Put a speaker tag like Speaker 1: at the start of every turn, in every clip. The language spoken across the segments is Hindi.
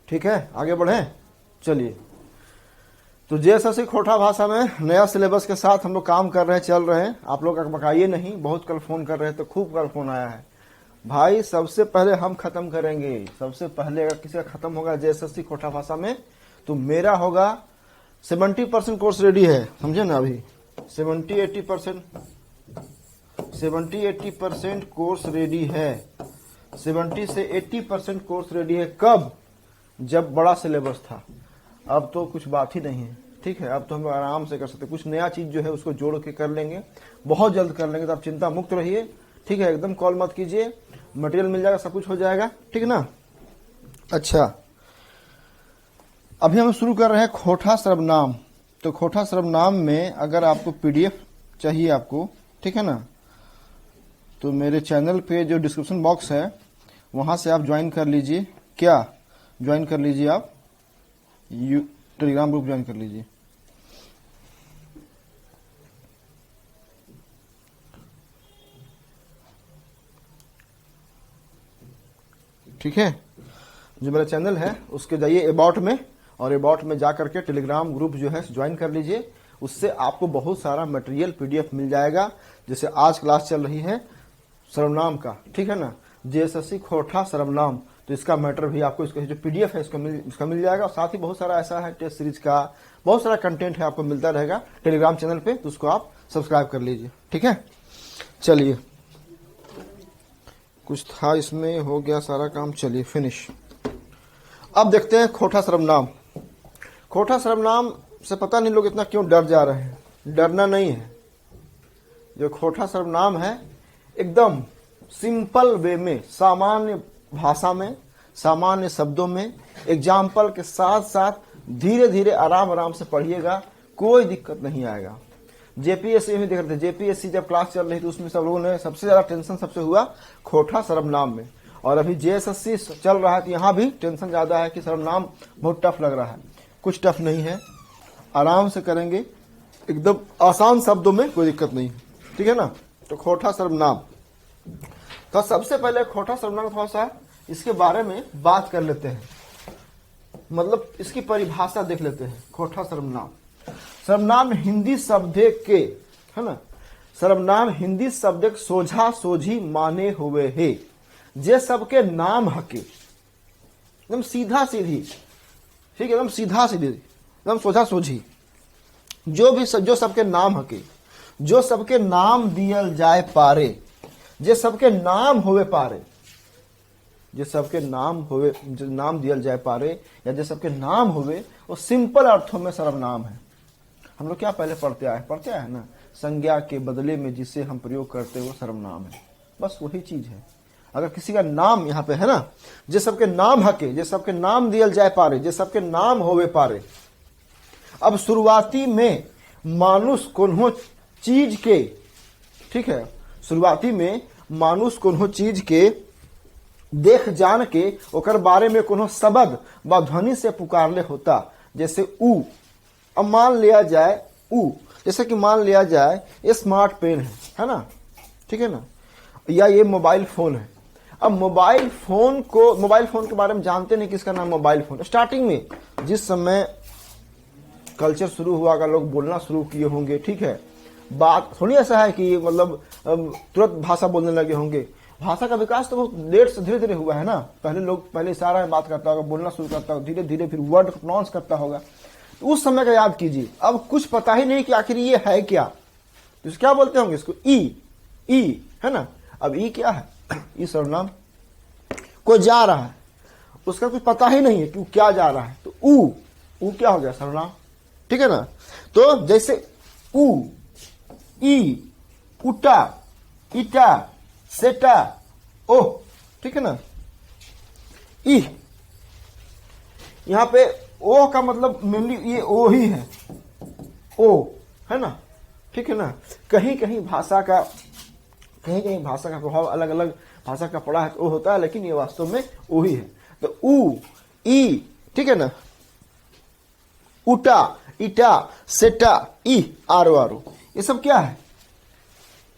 Speaker 1: ठीक है, आगे बढ़े। चलिए, तो जेएसएससी खोटा भाषा में नया सिलेबस के साथ हम लोग काम कर रहे हैं, चल रहे हैं। आप लोग बकाइए नहीं, बहुत कल फोन कर रहे थे, खूब कल फोन आया है भाई। सबसे पहले हम खत्म करेंगे, सबसे पहले अगर किसी का खत्म होगा जेएसएससी खोटा भाषा में तो मेरा होगा। 70% कोर्स रेडी है, समझे ना। अभी 70-80% कोर्स रेडी है। 70 से 80% कोर्स रेडी है। कब? जब बड़ा सिलेबस था। अब तो कुछ बात ही नहीं है, ठीक है। अब तो हम आराम से कर सकते, कुछ नया चीज जो है उसको जोड़ के कर लेंगे, बहुत जल्द कर लेंगे। तो आप चिंता मुक्त रहिए, ठीक है। एकदम कॉल मत कीजिए, मटेरियल मिल जाएगा, सब कुछ हो जाएगा, ठीक है ना। अच्छा, अभी हम शुरू कर रहे हैं खोटा सर्वनाम। तो खोटा सर्वनाम में अगर आपको पीडीएफ चाहिए आपको, ठीक है ना, तो मेरे चैनल पे जो डिस्क्रिप्शन बॉक्स है वहां से आप ज्वाइन कर लीजिए। क्या ज्वाइन कर लीजिए? आप टेलीग्राम ग्रुप ज्वाइन कर लीजिए। ठीक है, जो मेरा चैनल है उसके जाइए अबाउट में, और अबाउट में जा करके टेलीग्राम ग्रुप जो है ज्वाइन कर लीजिए। उससे आपको बहुत सारा मटेरियल पीडीएफ मिल जाएगा। जैसे आज क्लास चल रही है सर्वनाम का, ठीक है ना, जेएसएससी खोटा सर्वनाम, तो इसका मैटर भी आपको, इसका जो पीडीएफ है इसका मिल जाएगा। और साथ ही बहुत सारा ऐसा है टेस्ट सीरीज का, बहुत सारा कंटेंट है, आपको मिलता रहेगा टेलीग्राम चैनल पे, तो उसको आप सब्सक्राइब कर लीजिए, ठीक है। चलिए, कुछ था इसमें, हो गया सारा काम, चलिए फिनिश। अब देखते हैं खोटा सर्वनाम। खोटा सर्वनाम से पता नहीं लोग इतना क्यों डर जा रहे हैं। डरना नहीं है। जो खोटा सर्वनाम है एकदम सिंपल वे में, सामान्य भाषा में, सामान्य शब्दों में, एग्जाम्पल के साथ साथ धीरे धीरे आराम आराम से पढ़िएगा, कोई दिक्कत नहीं आएगा। जेपीएससी में देख रहे थे, जेपीएससी जब क्लास चल रही थी उसमें सब लोगों ने सबसे ज्यादा टेंशन सबसे हुआ खोटा सर्वनाम में। और अभी जेएसएससी चल रहा है तो यहाँ भी टेंशन ज्यादा है कि सर्वनाम बहुत टफ लग रहा है। कुछ टफ नहीं है, आराम से करेंगे, एकदम आसान शब्दों में, कोई दिक्कत नहीं है, ठीक है ना। तो खोटा सर्वनाम, तो सबसे पहले खोटा सर्वनाम थोड़ा सा इसके बारे में बात कर लेते हैं, मतलब इसकी परिभाषा देख लेते हैं। खोटा सर्वनाम, सर्वनाम हिंदी शब्द के, है ना, सर्वनाम हिंदी शब्द सोझा सोझी माने हुए है, जे सबके नाम हके, एकदम सीधा सीधी, ठीक है, एकदम सीधा सीधी, एकदम सोझा सोझी, जो सबके नाम हके, जो सबके नाम दियल जाए पारे, जे सबके नाम होवे पारे, जे सबके नाम होवे, जो नाम दियल जाए पारे या जे सबके नाम होवे, वो सिंपल अर्थों में सर्वनाम है। हम लोग क्या पहले पढ़ते आए ना, संज्ञा के बदले में जिसे हम प्रयोग करते वो सर्वनाम है, बस वही चीज है। अगर किसी का नाम यहाँ पे है ना, जे सबके नाम हके, जे सबके नाम दियल जाए पारे, जे सबके नाम होवे पारे। अब शुरुआती में मानुष कोन्हो चीज के, ठीक है, शुरुआती में मानुष कोन्हो चीज के देख जान के ओकर बारे में कोनो शब्द व ध्वनि से पुकारले होता, जैसे ऊ। अब मान लिया जाए ऊ, जैसे कि मान लिया जाए ये स्मार्ट पेन है ना, ठीक है ना, या ये मोबाइल फोन है। अब मोबाइल फोन के बारे में जानते नहीं किसका नाम मोबाइल फोन। स्टार्टिंग में जिस समय कल्चर शुरू हुआ, अगर लोग बोलना शुरू किए होंगे, ठीक है, बात थोड़ी ऐसा है कि मतलब तुरंत भाषा बोलने लगे होंगे। भाषा का विकास तो बहुत लेट से धीरे धीरे हुआ है ना। पहले इशारा में बात करता होगा, बोलना शुरू करता होगा, धीरे धीरे फिर वर्ड प्रोनाउंस करता होगा। तो उस समय का याद कीजिए। अब कुछ पता ही नहीं कि आखिर ये है क्या, तो क्या बोलते होंगे इसको, ई, है ना। अब ई क्या है? ई सर्वनाम। कोई जा रहा है, उसका कुछ पता ही नहीं है कि क्या जा रहा है, तो ऊ क्या हो गया? सर्वनाम, ठीक है ना। तो जैसे ऊ, ई, उटा, इटा, सेटा, ओह, ठीक है ना। ई, यहां पे ओ का मतलब मेनली ये ओ ही है, ओ, है ना, ठीक है ना। कहीं कहीं भाषा का प्रभाव अलग अलग भाषा का पड़ा है, ओ होता है, लेकिन ये वास्तव में ओ ही है। तो ऊ, ई, ठीक है ना, उटा, इटा, सेटा, ई, आरो, ये सब क्या है?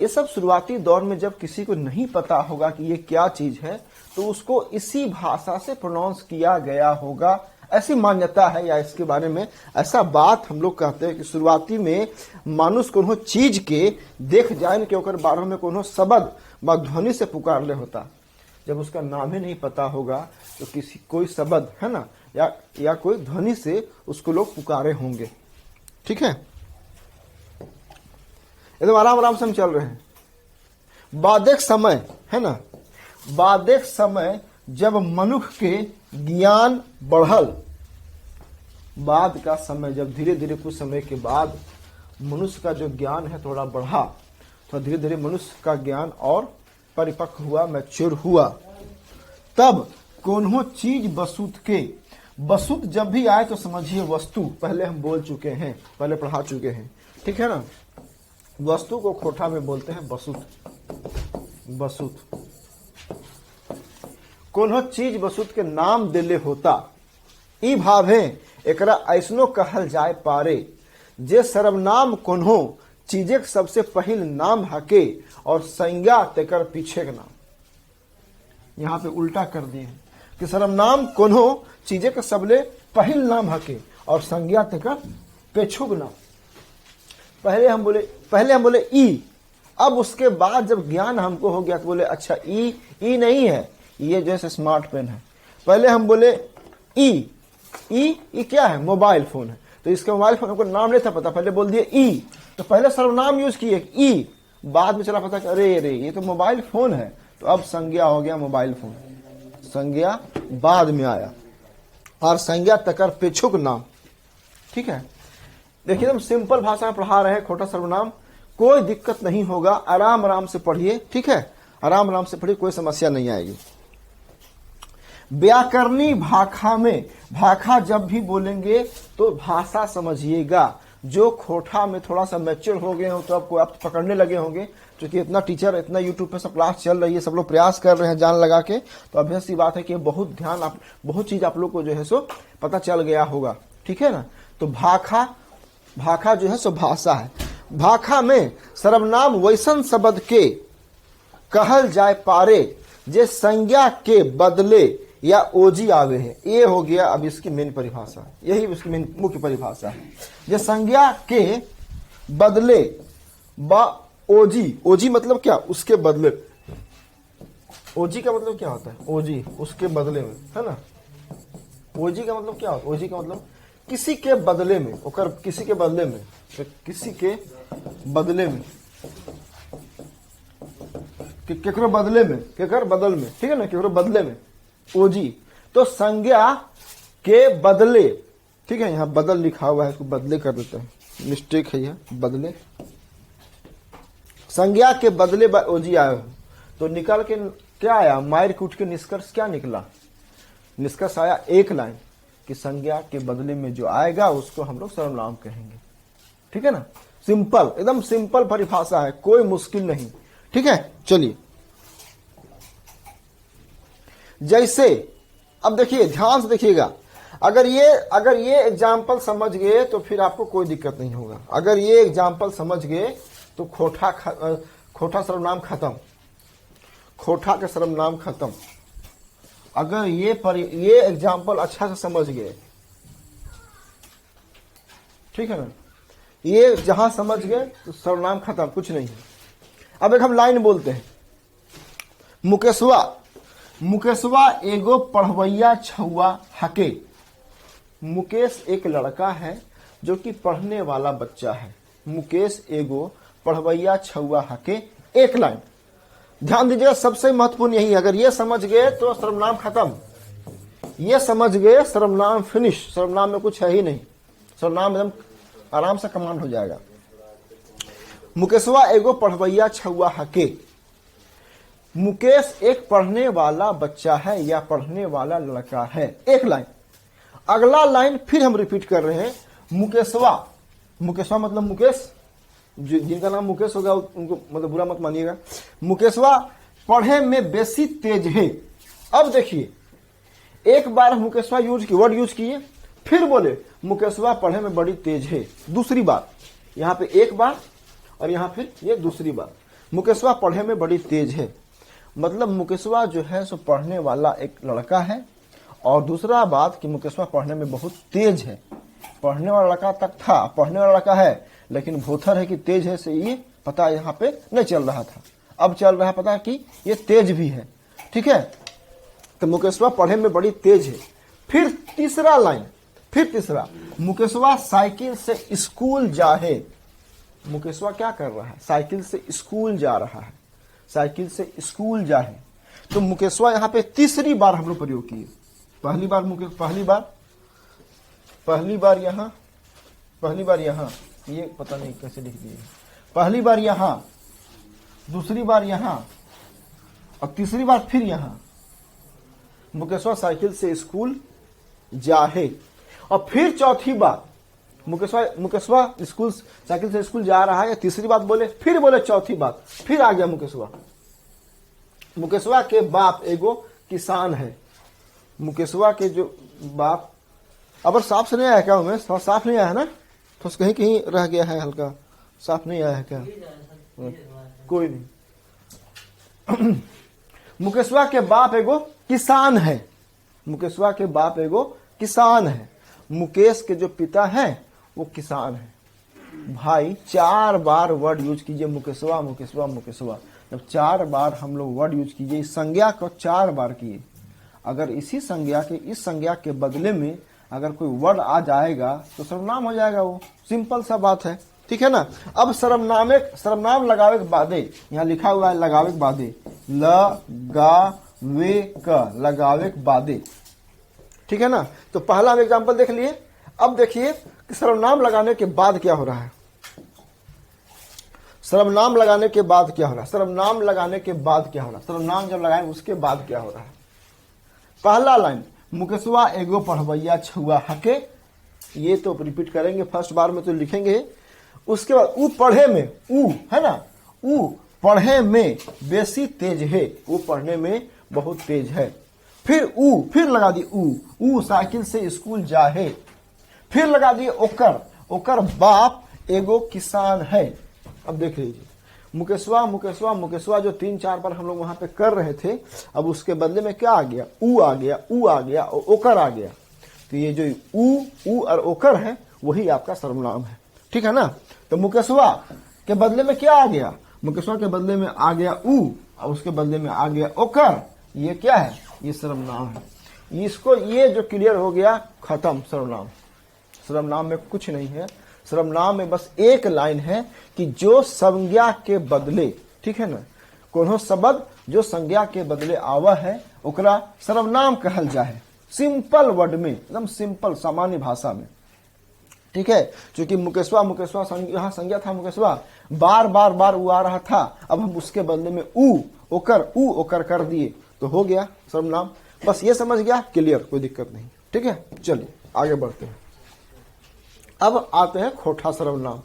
Speaker 1: ये सब शुरुआती दौर में जब किसी को नहीं पता होगा कि ये क्या चीज है, तो तो उसको इसी भाषा से प्रोनाउंस किया गया होगा, ऐसी मान्यता है। या इसके बारे में ऐसा बात हम लोग कहते हैं कि शुरुआती में मानुष कोनो चीज के देख जाए कि ओकर बारे में कोनो शब्द व ध्वनि से पुकार ले होता। जब उसका नाम ही नहीं पता होगा तो किसी कोई शब्द है ना या कोई ध्वनि से उसको लोग पुकारे होंगे। ठीक है, एकदम आराम आराम से हम चल रहे हैं। बादेक समय है ना, बादेक समय जब मनुष्य के ज्ञान बढ़ल, बाद का समय जब धीरे धीरे कुछ समय के बाद मनुष्य का जो ज्ञान है थोड़ा बढ़ा, तो धीरे धीरे मनुष्य का ज्ञान और परिपक्व हुआ, मैच्योर हुआ, तब कोनो चीज बसुत के, बसुत जब भी आए तो समझिए वस्तु, पहले हम बोल चुके हैं, पहले पढ़ा चुके हैं। ठीक है ना, वस्तु को खोटा में बोलते हैं बसुत, बसुत। कोनो चीज बसुत के नाम देले होता, ई भावे एकरा ऐसनो कहल जाए पारे जे सर्वनाम कोनो चीजे के सबसे पहिल नाम हके और संज्ञा तेकर पीछे के नाम। यहां पे उल्टा कर दिए कि सर्वनाम कोनो चीजे के सबले पहिल नाम हके और संज्ञा तेकर पेछुक नाम। पहले हम बोले ई, अब उसके बाद जब ज्ञान हमको हो गया तो बोले अच्छा ई नहीं है, ये जैसे स्मार्ट पेन है। पहले हम बोले ई क्या है, मोबाइल फोन है, तो इसके मोबाइल फोन को नाम नहीं था पता, पहले बोल दिए ई, तो पहले सर्वनाम यूज किए ई, बाद में चला पता कि अरे ये तो मोबाइल फोन है, तो अब संज्ञा हो गया मोबाइल फोन, संज्ञा बाद में आया और संज्ञा तकर पेछुक नाम। ठीक है, देखिए हम सिंपल भाषा में पढ़ा रहे हैं, खोटा सर्वनाम, कोई दिक्कत नहीं होगा, आराम आराम से पढ़िए। ठीक है, आराम आराम से पढ़िए, कोई समस्या नहीं आएगी। व्याकरणी भाखा में, भाखा जब भी बोलेंगे तो भाषा समझिएगा। जो खोटा में थोड़ा सा मैच्योर हो गए हो तो आपको आप पकड़ने लगे होंगे, क्योंकि इतना टीचर, इतना यूट्यूब पे सब क्लास चल रही है, सब लोग प्रयास कर रहे हैं जान लगा के, तो अभ्यास की बात है कि बहुत ध्यान, आप बहुत चीज आप लोग को जो है सो पता चल गया होगा। ठीक है ना, तो भाखा जो है सो भाषा है। भाखा में सर्वनाम वैसन शब्द के कहल जाए पारे जे संज्ञा के बदले या ओजी आवे है। ये हो गया अब इसकी मेन परिभाषा, यही उसकी मेन मुख्य परिभाषा है। जे संज्ञा के बदले बा ओजी, ओजी मतलब क्या, उसके बदले। ओजी का मतलब क्या होता है, ओजी उसके बदले में, है ना। ओजी का मतलब क्या होता है, ओजी का मतलब किसी के बदले में, ओकर किसी के बदले में, किसी के बदले में, केकरो बदले में, केकर बदल में, ठीक है ना, केकरो बदले में, ओजी। तो संज्ञा के बदले, ठीक है, यहां बदल लिखा हुआ है, इसको बदले कर देते हैं, मिस्टेक है यह, बदले। संज्ञा के बदले ओजी आए हो, तो निकल के क्या आया, मायर कूट के निष्कर्ष क्या निकला, निष्कर्ष आया एक लाइन कि संज्ञा के बदले में जो आएगा उसको हम लोग सर्वनाम कहेंगे। ठीक है ना, सिंपल, एकदम सिंपल परिभाषा है, कोई मुश्किल नहीं। ठीक है, चलिए जैसे अब देखिए, ध्यान से देखिएगा, अगर ये एग्जाम्पल समझ गए तो फिर आपको कोई दिक्कत नहीं होगा। अगर ये एग्जाम्पल समझ गए तो खोटा सर्वनाम खत्म, खोटा के सर्वनाम खत्म। अगर ये एग्जाम्पल अच्छा से समझ गए, ठीक है ना, ये जहां समझ गए तो सर्वनाम खत्म, कुछ नहीं है। अब एक हम लाइन बोलते हैं, मुकेशवा एगो पढ़वैया छुआ हके। मुकेश एक लड़का है जो कि पढ़ने वाला बच्चा है। मुकेश एगो पढ़वैया छुआ हके, एक लाइन। ध्यान दीजिएगा, सबसे महत्वपूर्ण यही है, अगर ये समझ गए तो सर्वनाम खत्म, ये समझ गए सर्वनाम फिनिश, सर्वनाम में कुछ है ही नहीं, सर्वनाम एकदम आराम से कमांड हो जाएगा। मुकेशवा एगो पढ़वैया छुआ हके। मुकेश एक पढ़ने वाला बच्चा है या पढ़ने वाला लड़का है, एक लाइन। अगला लाइन फिर हम रिपीट कर रहे हैं, मुकेशवा मतलब मुकेश, जिनका नाम मुकेश होगा उनको मतलब बुरा मत मानिएगा। मुकेशवा पढ़े में बेसी तेज है। अब देखिए, एक बार मुकेशवा वर्ड यूज किए, फिर बोले मुकेशवा पढ़े में बड़ी तेज है, दूसरी बार, यहां पे एक बार और यहां फिर ये दूसरी बार, मुकेशवा पढ़े में बड़ी तेज है। मतलब मुकेशवा जो है सो पढ़ने वाला एक लड़का है, और दूसरा बात कि मुकेशवा पढ़ने में बहुत तेज है। पढ़ने वाला लड़का तक था, पढ़ने वाला लड़का है, लेकिन भोथर है कि तेज है से ये पता यहाँ पे नहीं चल रहा था। अब चल रहा है पता कि ये तेज भी है। ठीक है, तो मुकेशवा पढ़ने में बड़ी तेज है। फिर तीसरा लाइन, फिर तीसरा, मुकेशवा साइकिल से स्कूल जाए। मुकेशवा क्या कर रहा है? साइकिल से स्कूल जा रहा है, साइकिल से स्कूल जाए। तो मुकेशवा यहाँ पे तीसरी बार हम लोग प्रयोग किए। पहली बार पहली बार यहाँ, ये पता नहीं कैसे लिख दिए। पहली बार यहाँ, दूसरी बार यहाँ, और तीसरी बार फिर यहाँ। मुकेशवा साइकिल से स्कूल जाहे। और फिर चौथी बार मुकेशवा स्कूल साइकिल से स्कूल जा रहा है, तीसरी बात बोले, फिर बोले चौथी बात, फिर आ गया मुकेशवा। मुकेशवा के बाप एगो किसान है। मुकेशवा के जो बाप, अब साफ से नहीं आया क्या? उमेश थोड़ा साफ नहीं आया है ना, तो कहीं कहीं रह गया है, हल्का साफ नहीं आया है क्या? कोई नहीं। मुकेशवा के बाप एगो किसान है। मुकेशवा के बाप एगो किसान है। मुकेश के जो पिता है वो किसान है। भाई 4 बार वर्ड यूज कीजिए, मुकेशवा मुकेशवा मुकेशवा। जब 4 बार हम लोग वर्ड यूज कीजिए, इस संज्ञा को 4 बार किए, अगर इसी संज्ञा के, इस संज्ञा के बदले में अगर कोई वर्ड आ जाएगा तो सर्वनाम हो जाएगा। वो सिंपल सा बात है। ठीक है ना। अब सर्वनाम लगावे के बादे, यहाँ लिखा हुआ है लगावे के बादे, लगावे क, लगावे के बादे। ठीक है ना। तो पहला हम एग्जांपल देख लिए। अब देखिए कि सर्वनाम लगाने के बाद क्या हो रहा है। सर्वनाम लगाने के बाद क्या हो रहा है, सर्वनाम लगाने के बाद क्या हो रहा है, सर्वनाम जब लगाएं उसके बाद क्या हो रहा है। पहला लाइन, मुकेशवा एगो पढ़वैया छुआ हके, ये तो रिपीट करेंगे, फर्स्ट बार में तो लिखेंगे। उसके बाद ऊ पढ़े में, ऊ है ना, ऊ पढ़े में बेसी तेज है, वो पढ़ने में बहुत तेज है। फिर ऊ, फिर लगा दी ऊ साइकिल से स्कूल जाहे। फिर लगा दिए ओकर, ओकर बाप एगो किसान है। अब देख लीजिए, मुकेशवा मुकेशवा मुकेशवा जो 3-4 बार हम लोग वहां पे कर रहे थे, अब उसके बदले में क्या आ गया, ऊ आ गया, ऊ आ गया और ओकर आ गया। तो ये जो ऊ और ओकर है वही आपका सर्वनाम है। ठीक है ना। तो मुकेशवा के बदले में क्या आ गया, मुकेशवा के बदले में आ गया ऊ और उसके बदले में आ गया ओकर। ये क्या है, ये सर्वनाम है। इसको, ये जो क्लियर हो गया, खत्म सर्वनाम। सर्वनाम में कुछ नहीं है। सर्वनाम में बस एक लाइन है कि जो संज्ञा के बदले, ठीक है ना, कोनो शब्द जो संज्ञा के बदले आवा है ओकरा सर्वनाम कहल जाए। सिंपल वर्ड में, एकदम सिंपल सामान्य भाषा में। ठीक है। क्योंकि मुकेशवा मुकेशवा यहाँ संज्ञा था मुकेशवा, बार बार बार ऊ आ रहा था, अब हम उसके बदले में ऊ ओकर कर दिए तो हो गया सर्वनाम। बस ये समझ गया, क्लियर, कोई दिक्कत नहीं। ठीक है, चलिए आगे बढ़ते हैं। अब आते हैं खोटा सर्वनाम।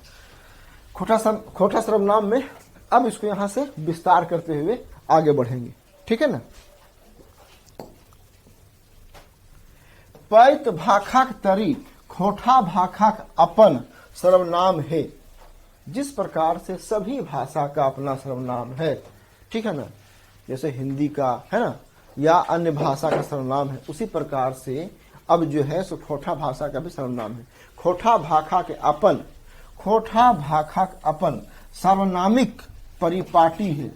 Speaker 1: खोटा सर्वनाम में अब इसको यहां से विस्तार करते हुए आगे बढ़ेंगे। ठीक है ना। पैत भाखाक तरी खोटा भाखाक अपन सर्वनाम है। जिस प्रकार से सभी भाषा का अपना सर्वनाम है, ठीक है ना, जैसे हिंदी का है ना, या अन्य भाषा का सर्वनाम है, उसी प्रकार से अब जो है सो खोटा भाषा का भी सर्वनाम है। खोटा भाखा के अपन, खोटा भाखा के अपन सार्वनामिक परिपाटी है।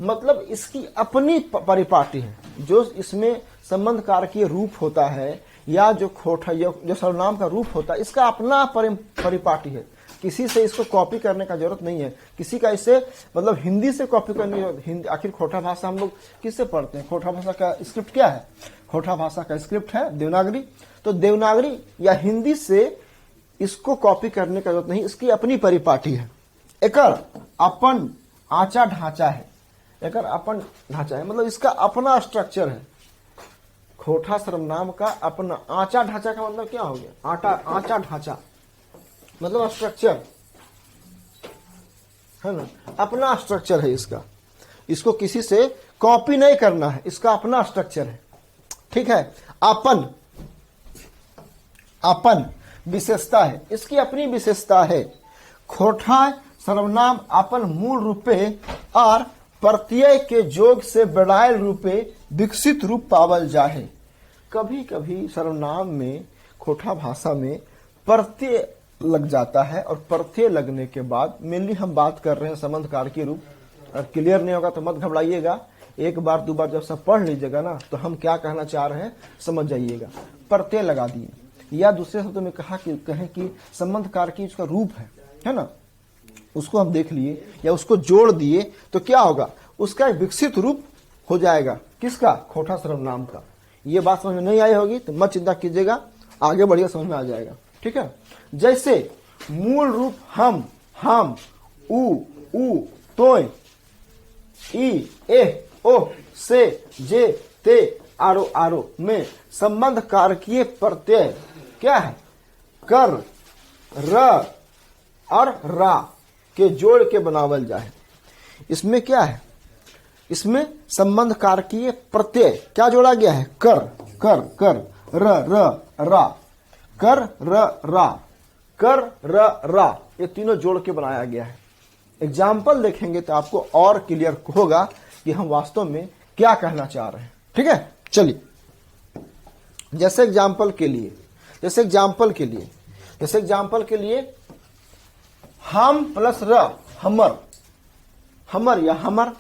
Speaker 1: मतलब इसकी अपनी परिपाटी है। जो इसमें संबंध कारकीय रूप होता है या जो खोटा जो सर्वनाम का रूप होता है, इसका अपना परिपाटी है। किसी से इसको कॉपी करने का जरूरत नहीं है। किसी का इसे मतलब हिंदी से कॉपी करनी है। आखिर खोटा भाषा हम लोग किससे पढ़ते हैं? खोटा भाषा का स्क्रिप्ट क्या है? खोटा भाषा का स्क्रिप्ट है देवनागरी। तो देवनागरी या हिंदी से इसको कॉपी करने का जरूरत नहीं, इसकी अपनी परिपाटी है। एकर अपन आचा ढांचा है, एकर अपन ढांचा है, मतलब इसका अपना स्ट्रक्चर है। खोटा सर्वनाम का अपना आचा ढांचा का मतलब क्या हो गया? आचा ढांचा मतलब स्ट्रक्चर है ना, अपना स्ट्रक्चर है इसका। इसको किसी से कॉपी नहीं करना है, इसका अपना स्ट्रक्चर है। ठीक है। अपन विशेषता है, इसकी अपनी विशेषता है। खोटा सर्वनाम अपन मूल रूपे और प्रत्यय के जोग से बढ़ायल रूपे विकसित रूप पावल जाहे। कभी कभी सर्वनाम में खोटा भाषा में प्रत्यय लग जाता है और प्रत्यय लगने के बाद मेनली हम बात कर रहे हैं संबंध कारकी रूप। अगर क्लियर नहीं होगा तो मत घबराइएगा, एक बार दो बार जब सब पढ़ लीजिएगा ना तो हम क्या कहना चाह रहे हैं समझ जाइएगा। प्रत्यय लगा दिए या दूसरे शब्दों में कहें कि संबंध कारकी उसका रूप है ना, उसको हम देख लिए या उसको जोड़ दिए तो क्या होगा, उसका एक विकसित रूप हो जाएगा। किसका? खोटा सर्वनाम का। ये बात समझ में नहीं आई होगी तो मत चिंता कीजिएगा, आगे बढ़िया समझ में आ जाएगा। ठीक है, जैसे मूल रूप हम, उ, तोय, ई, एह, ओह, से, जे, ते, आरो में संबंध कारकीय प्रत्यय क्या है? कर, र और रा के जोड़ के बनावल जाए। इसमें क्या है? इसमें संबंध कारकीय प्रत्यय क्या जोड़ा गया है? कर, रा, कर, रा, ये तीनों जोड़ के बनाया गया है। एग्जाम्पल देखेंगे तो आपको और क्लियर होगा कि हम वास्तव में क्या कहना चाह रहे हैं। ठीक है, चलिए जैसे एग्जाम्पल के लिए हम प्लस र, हमर या हमर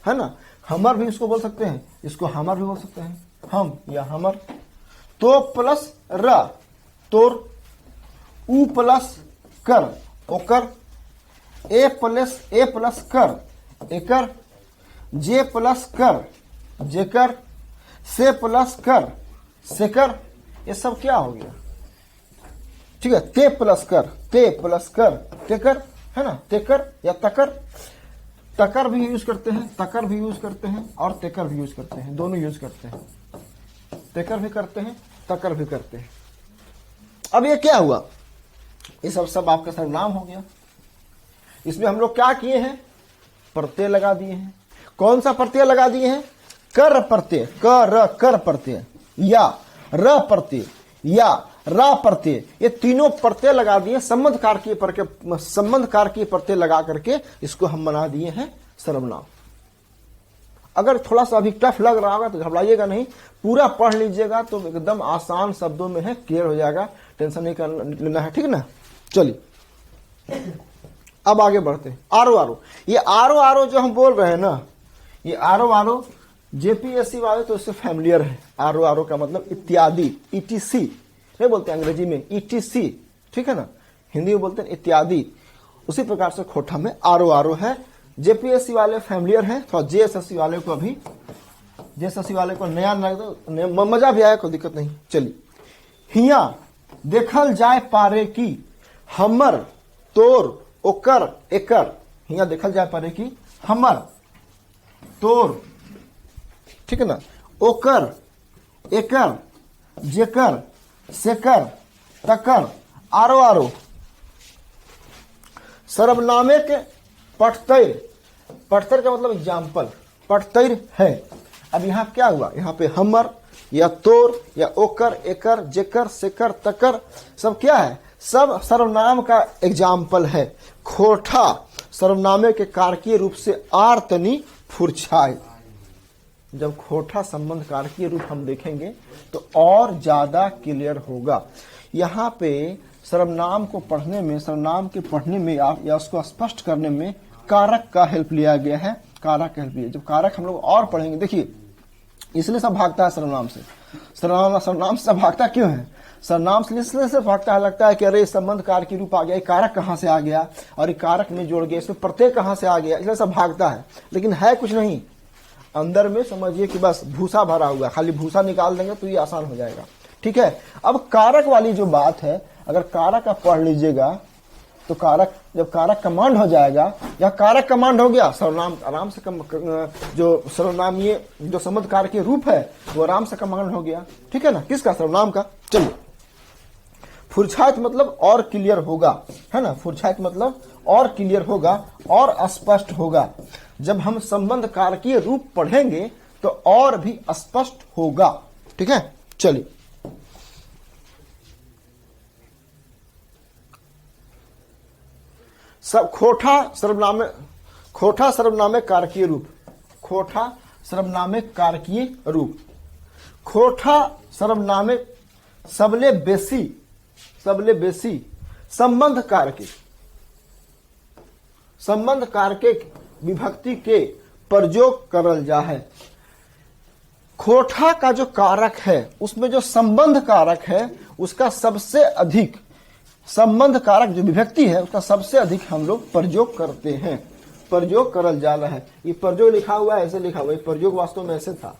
Speaker 1: है ना, हमर भी इसको बोल सकते हैं, इसको हमर भी बोल सकते हैं, हम या हमर। तो प्लस र, तोर, उ प्लस कर, ओकर, ए प्लस कर, एकर, जे प्लस कर, जेकर, से प्लस कर, सेकर। ये सब क्या हो गया? ठीक है, ते प्लस कर, तेकर है ना, तेकर या तकर। तकर भी यूज करते हैं, तकर भी यूज करते हैं और तेकर भी यूज करते हैं, दोनों यूज करते हैं। तेकर भी करते हैं, तकर भी करते हैं। अब ये क्या हुआ? ये सब आपका सर्वनाम हो गया। इसमें हम लोग क्या किए हैं? प्रत्यय लगा दिए हैं। कौन सा प्रत्यय लगा दिए हैं? कर प्रत्यय, कर प्रत्यय या र प्रत्यय या रा प्रत्यय, ये तीनों प्रत्यय लगा दिए। संबंध कारकीय प्रत्यय लगा करके इसको हम बना दिए हैं सर्वनाम। अगर थोड़ा सा अभी टफ लग रहा होगा तो घबराइएगा नहीं, पूरा पढ़ लीजिएगा तो एकदम आसान शब्दों में है, क्लियर हो जाएगा, टेंशन नहीं लेना है। ठीक ना, चलिए अब आगे बढ़ते हैं। आरो, ये आरो जो हम बोल रहे हैं ना, ये आरो जेपीएससी वाले तो इससे फैमिलियर है। आरो का मतलब इत्यादि, ईटीसी नहीं बोलते अंग्रेजी में, ईटीसी, ठीक है ना, हिंदी में बोलते हैं इत्यादि। उसी प्रकार से खोटा में आरो है। जेपीएससी वाले फैमिलियर है, थोड़ा जेएसएससी वाले को अभी नया मजा भी आया, कोई दिक्कत नहीं। चलिए, हिया देखल जाए पारे की हमर, तोर, ओकर, एकर। हिया देखल जाए पारे की हमर, तोर, ठीक है ना, ओकर, एकर, जेकर, सेकर, तकर, आरो। सर्वनामे के पठतैर का मतलब एग्जाम्पल, पठतैर है। अब यहाँ क्या हुआ? यहाँ पे हमर या तोर या ओकर, एकर, जेकर, सेकर, तकर सब क्या है? सब सर्वनाम का एग्जाम्पल है। खोटा सर्वनामे के कारकीय रूप से आर्तनी फुरछाए। जब खोटा संबंध कारकीय रूप हम देखेंगे तो और ज्यादा क्लियर होगा। यहाँ पे सर्वनाम को पढ़ने में, सर्वनाम के पढ़ने में या उसको स्पष्ट करने में कारक का हेल्प लिया गया है। कारक हेल्प लिया, जब कारक हम लोग और पढ़ेंगे, देखिए इसलिए सब भागता है सर्वनाम से। सर्वनाम से सब भागता क्यों है? सर्वनाम से इसलिए से भागता है, लगता है कि अरे संबंध कारक रूप आ गया, ये कारक कहाँ से आ गया और ये कारक में जोड़ गया, इसमें प्रत्यय कहाँ से आ गया, इसलिए सब भागता है। लेकिन है कुछ नहीं, अंदर में समझिए कि बस भूसा भरा हुआ, खाली भूसा निकाल देंगे तो ये आसान हो जाएगा। ठीक है, अब कारक वाली जो बात है, अगर कारक आप पढ़ लीजिएगा तो कारक, जब कारक कमांड हो जाएगा या कारक कमांड हो गया, सर्वनाम आराम से जो सर्वनाम ये जो संबंध कारक के रूप है वो आराम से कमांड हो गया। ठीक है ना, किसका? सर्वनाम का। चलिए, फुरछायत मतलब और क्लियर होगा, है ना, फुरछायत मतलब और क्लियर होगा और स्पष्ट होगा। जब हम संबंध कारकीय रूप पढ़ेंगे तो और भी स्पष्ट होगा। ठीक है, चलिए सब खोटा सर्वनाम कारकीय रूप खोटा सर्वनामे कारकीय रूप। खोटा सर्वनामे सबले बेसी संबंध कारके विभक्ति के प्रयोग करल जा है। खोटा का जो कारक है उसमें जो संबंध कारक है उसका सबसे अधिक, संबंध कारक जो विभक्ति है उसका सबसे अधिक हम लोग प्रयोग करते हैं, प्रयोग करल जा रहा है। ये प्रयोग लिखा हुआ है, ऐसे लिखा हुआ है, प्रयोग वास्तव में ऐसे था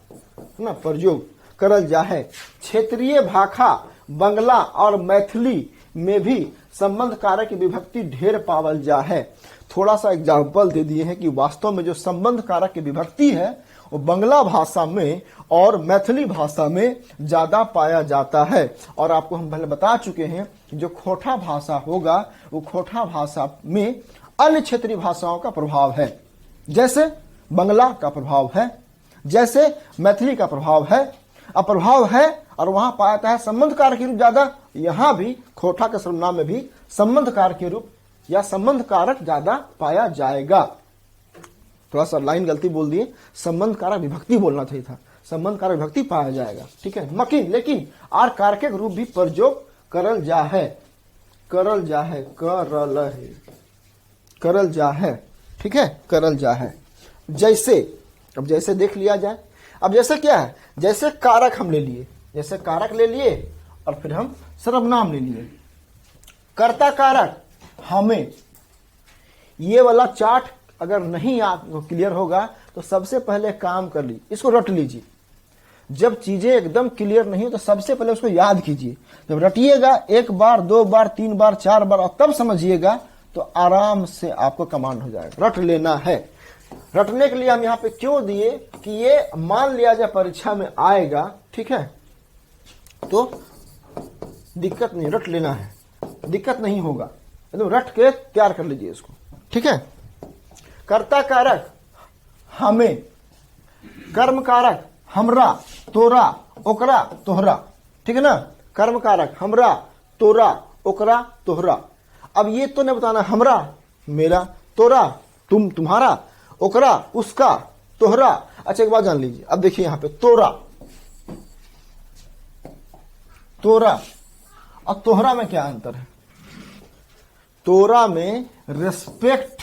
Speaker 1: ना, प्रयोग करल जा है। क्षेत्रीय भाषा बंगला और मैथिली में भी संबंध कारक की विभक्ति ढेर पावल जा है। थोड़ा सा एग्जाम्पल दे दिए हैं कि वास्तव में जो संबंध कारक की विभक्ति है वो बंगला भाषा में और मैथिली भाषा में ज्यादा पाया जाता है। और आपको हम पहले बता चुके हैं कि जो खोटा भाषा होगा वो खोटा भाषा में अन्य क्षेत्रीय भाषाओं का प्रभाव है, जैसे बंगला का प्रभाव है, जैसे मैथिली का प्रभाव है, अप्रभाव है, और वहां पाया जाता है संबंध कारक के रूप ज्यादा। यहां भी खोटा के सर्वनाम में भी संबंध कारक के रूप या संबंध कारक ज्यादा पाया जाएगा। थोड़ा सा लाइन गलती बोल दिए, संबंध कारक विभक्ति बोलना चाहिए था, संबंध कारक विभक्ति पाया जाएगा। ठीक है, मकिन लेकिन आर कारक के रूप भी प्रयोग करल जा है, करल जा है, करल जा है। ठीक है, करल जा है। जैसे, अब जैसे देख लिया जाए। अब जैसे क्या है, जैसे कारक हम ले लिए, जैसे कारक ले लिए और फिर हम सर्वनाम ले लिए। कर्ता कारक हमें, ये वाला चार्ट अगर नहीं आपको क्लियर होगा तो सबसे पहले काम कर लीजिए, इसको रट लीजिए। जब चीजें एकदम क्लियर नहीं हो तो सबसे पहले उसको याद कीजिए। जब रटिएगा एक बार, दो बार, तीन बार, चार बार और तब समझिएगा तो आराम से आपको कमांड हो जाएगा। रट लेना है। रटने के लिए हम यहाँ पे क्यों दिए कि ये मान लिया जाए परीक्षा में आएगा, ठीक है, तो दिक्कत नहीं, रट लेना है, दिक्कत नहीं होगा, तो रट के तैयार कर लीजिए इसको। ठीक है, कर्ता कारक हमें, कर्म कारक हमरा, तोरा, ओकरा, तोहरा। ठीक है ना, कर्म कारक हमरा, तोरा, ओकरा, तोहरा। अब ये तो नहीं बताना हमरा मेरा, तोरा तुम तुम्हारा, ओकरा उसका, तोहरा। अच्छा एक बात जान लीजिए, अब देखिए यहां पे तोरा, तोरा और तोहरा में क्या अंतर है? तोरा में रेस्पेक्ट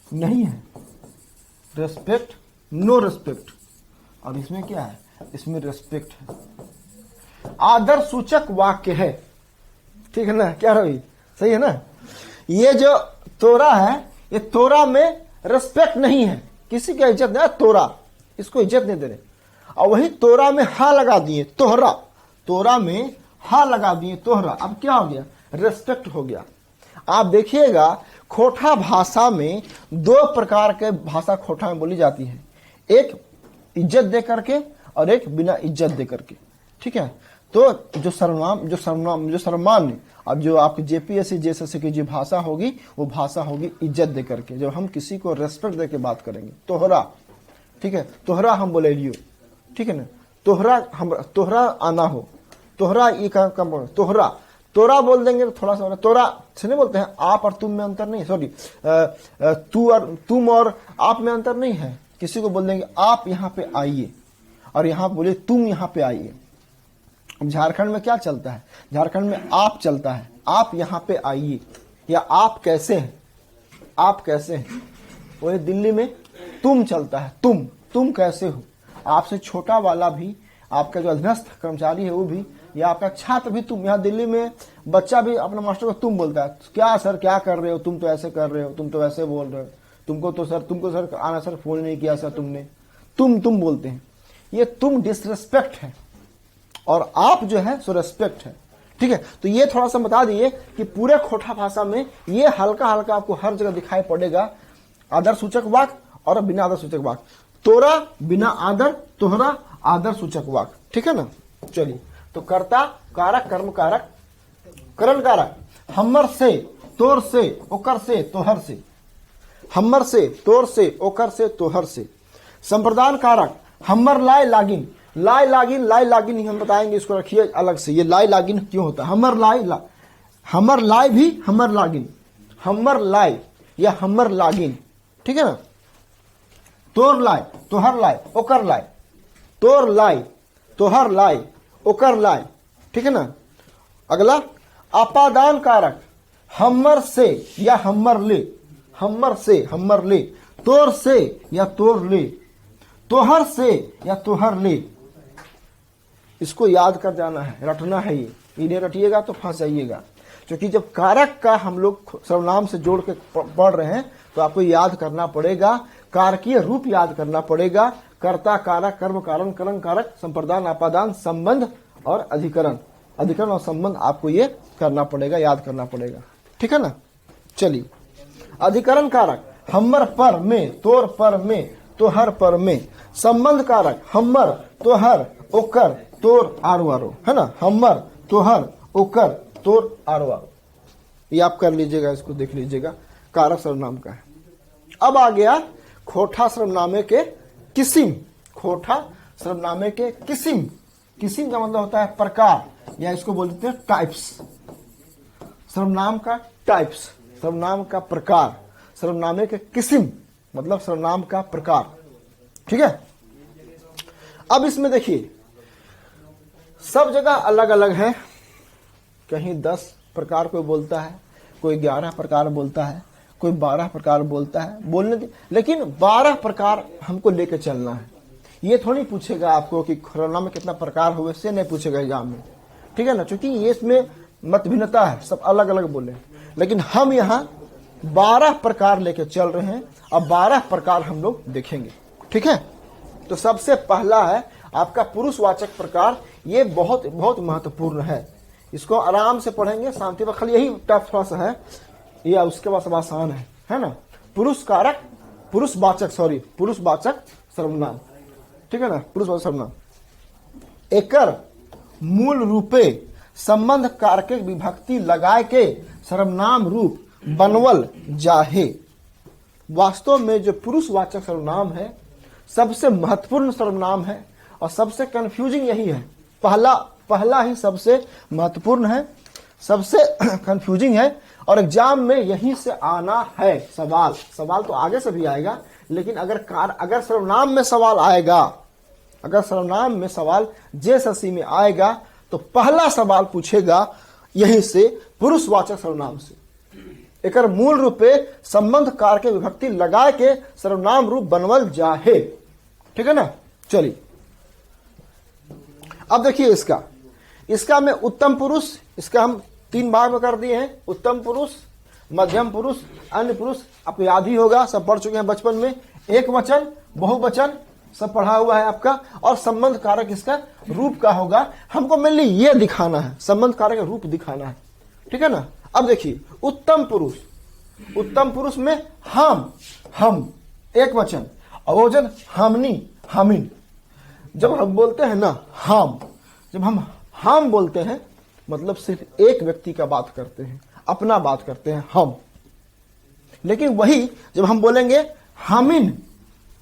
Speaker 1: नहीं है, रेस्पेक्ट, नो रेस्पेक्ट, और इसमें क्या है, इसमें रेस्पेक्ट है, आदर सूचक वाक्य है। ठीक है ना, क्या रही, सही है ना। ये जो तोरा है, ये तोरा में रेस्पेक्ट नहीं है, किसी का इज्जत नहीं, तोरा इसको इज्जत नहीं दे रहे। और वही तोरा में हा लगा दिए, तोहरा, तोरा में हा लगा दिए, तोहरा। अब क्या हो गया, रेस्पेक्ट हो गया। आप देखिएगा खोटा भाषा में दो प्रकार के भाषा खोटा में बोली जाती है, एक इज्जत दे करके और एक बिना इज्जत दे करके। ठीक है, तो जो सर्वमान्य, अब जो आपकी जेपीएससी जेएसएससी की जो भाषा होगी वो भाषा होगी इज्जत दे करके, जब हम किसी को रेस्पेक्ट दे के बात करेंगे। तोहरा, ठीक है, तोहरा हम बोले लियो, ठीक है ना, तोहरा हम, तोहरा आना हो, तोहरा ये काम, तोहरा, तोरा बोल देंगे तो थोड़ा सा, तोरा से नहीं बोलते हैं, आप और तुम में अंतर नहीं, सॉरी तू और तुम और आप में अंतर नहीं है। किसी को बोल देंगे आप यहाँ पे आइए, और यहाँ बोले तुम यहाँ पे आइए। झारखंड में क्या चलता है, झारखंड में आप चलता है, आप यहाँ पे आइए, या आप कैसे हैं, आप कैसे हैं। वही दिल्ली में तुम चलता है, तुम कैसे हो। आपसे छोटा वाला भी, आपका जो अधीनस्थ कर्मचारी है वो भी, या आपका छात्र भी तुम। यहाँ दिल्ली में बच्चा भी अपने मास्टर को तुम बोलता है, क्या सर क्या कर रहे हो, तुम तो ऐसे कर रहे हो, तुम तो ऐसे बोल रहे हो, तुमको सर आना सर फोन नहीं किया सर तुमने, तुम बोलते हैं। ये तुम डिसरिस्पेक्ट है और आप जो है सो रेस्पेक्ट है। ठीक है, तो ये थोड़ा सा बता दिए कि पूरे खोटा भाषा में ये हल्का हल्का आपको हर जगह दिखाई पड़ेगा, आदर सूचक वाक्य और बिना आदर सूचक वाक्य। तोरा बिना आदर, तोहरा आदर सूचक वाक्य। ठीक है ना, चलिए, तो कर्ता कारक, कर्म कारक, करण कारक हमर से, तोर से, ओकर से, तोहर से, हमर से, तोर से, ओकर से, तोहर से। संप्रदान कारक हमर लाय लागिन, लाय लागिन ही हम बताएंगे, इसको रखिए अलग से। ये लाय लागिन क्यों होता है, हमर लाय भी हमर लागिन, हमर लाय या हमर लागिन। ठीक है ना, तोर लाय, तोहर लाय, ओकर लाय, तोर लाय, तोहर लाय, ओकर लाय, ठीक है ना। अगला अपादान कारक, हमर से या हमर ले, हमर से हमर ले, तोर से या तोर ले, तोहर से या तोहर ले। इसको याद कर जाना है, रटना है ये, इन्हें रटिएगा तो फंस जाइएगा। क्योंकि जब कारक का हम लोग सर्वनाम से जोड़ के पढ़ रहे हैं तो आपको याद करना पड़ेगा, कारकीय रूप याद करना पड़ेगा, कर्ता कारक, कर्म कारण, करण कारक, संप्रदान, अपादान, संबंध और अधिकरण, अधिकरण और संबंध आपको ये करना पड़ेगा, याद करना पड़ेगा, ठीक है ना। चलिए, अधिकरण कारक, हमर पर में, तोर पर में, तोहर पर में। संबंध कारक, हमर, तोहर, ओकर, तोर, आरो आरो, है ना। हमर, तोहर, ओकर, तोर, आरो आरो। ये आप कर लीजिएगा, इसको देख लीजिएगा, कारक सर्वनाम का है। अब आ गया खोटा सर्वनामे के किस्म। खोटा सर्वनामे के किस्म, किस्म का मतलब होता है प्रकार, या इसको बोलते हैं टाइप्स। सर्वनाम का टाइप्स, सर्वनाम का प्रकार, सर्वनामे के किस्म मतलब सर्वनाम का प्रकार, ठीक है। अब इसमें देखिए, सब जगह अलग अलग है, कहीं 10 प्रकार कोई बोलता है, कोई 11 प्रकार बोलता है, कोई 12 प्रकार बोलता है, बोलने दे, लेकिन 12 प्रकार हमको लेके चलना है। ये थोड़ी पूछेगा आपको कि सर्वनाम में कितना प्रकार हुए, से नहीं पूछेगा एग्जाम में, ठीक है ना। क्योंकि ये इसमें मत भिन्नता है, सब अलग अलग बोले, लेकिन हम यहाँ 12 प्रकार लेके चल रहे हैं। अब 12 प्रकार हम लोग देखेंगे, ठीक है। तो सबसे पहला है आपका पुरुषवाचक प्रकार। ये बहुत बहुत महत्वपूर्ण है, इसको आराम से पढ़ेंगे, शांति पर, खाली यही टफ थोड़ा सा है, या उसके बाद सब आसान है ना। पुरुष कारक, पुरुषवाचक, सॉरी, पुरुषवाचक सर्वनाम, ठीक है ना, पुरुषवाचक सर्वनाम। एकर मूल रूपे संबंध कारक विभक्ति लगाए के सर्वनाम रूप बनवल जाहे। वास्तव में जो पुरुषवाचक सर्वनाम है सबसे महत्वपूर्ण सर्वनाम है और सबसे कंफ्यूजिंग यही है। पहला ही सबसे महत्वपूर्ण है, सबसे कंफ्यूजिंग है, और एग्जाम में यहीं से आना है सवाल तो आगे से भी आएगा, लेकिन अगर सर्वनाम में सवाल आएगा, अगर सर्वनाम में सवाल जेएसएससी में आएगा तो पहला सवाल पूछेगा यहीं से, पुरुषवाचक सर्वनाम से। एकर मूल रूपे संबंध कारक के विभक्ति लगाए के सर्वनाम रूप बनवल जाहे, ठीक है ना। चलिए, अब देखिए इसका में उत्तम पुरुष, इसका हम 3 भाग में कर दिए हैं, उत्तम पुरुष, मध्यम पुरुष, अन्य पुरुष। आपको याद ही होगा, सब पढ़ चुके हैं बचपन में। एक वचन, बहुवचन सब पढ़ा हुआ है आपका, और संबंध कारक इसका रूप का होगा। हमको मेनली ये दिखाना है, संबंध कारक का रूप दिखाना है, ठीक है ना। अब देखिए, उत्तम पुरुष, उत्तम पुरुष में हम एक वचन, और बहुवचन हमनी, हमिन। जब हम बोलते हैं ना जब हम बोलते हैं मतलब सिर्फ एक व्यक्ति का बात करते हैं, अपना बात करते हैं हम। लेकिन वही जब हम बोलेंगे हामिन,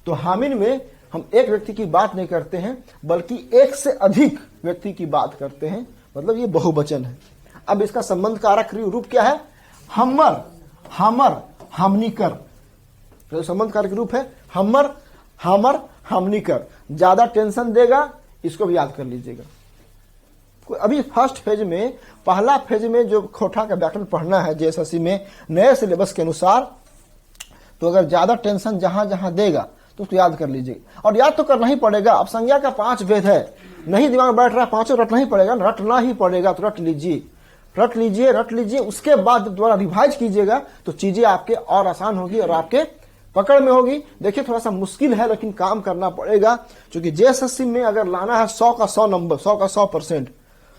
Speaker 1: तो हामिन में हम एक व्यक्ति की बात नहीं करते हैं, बल्कि एक से अधिक व्यक्ति की बात करते हैं, मतलब ये बहुवचन है। अब इसका संबंध कारक रूप क्या है? हमर, हमर, हमनी कर। तो संबंध कारक रूप है हमर, हमर, हमनी कर। ज्यादा टेंशन देगा, इसको भी याद कर लीजिएगा। अभी फर्स्ट फेज में, पहला फेज में जो खोटा का व्याकरण पढ़ना है जेएसएससी में नए सिलेबस के अनुसार, तो अगर ज्यादा टेंशन जहां जहां देगा तो उसको याद कर लीजिए। और याद तो करना ही पड़ेगा। अब संज्ञा का 5 भेद है, नहीं दिमाग में बैठ रहा, पांचों रटना ही पड़ेगा, रटना ही पड़ेगा। तो रट लीजिए। उसके बाद जब दोबारा रिवाइज कीजिएगा तो चीजें आपके और आसान होगी और आपके पकड़ में होगी। देखिए थोड़ा सा मुश्किल है, लेकिन काम करना पड़ेगा, क्योंकि जेएसएससी में अगर लाना है 100 का 100 नंबर, 100 का 100%,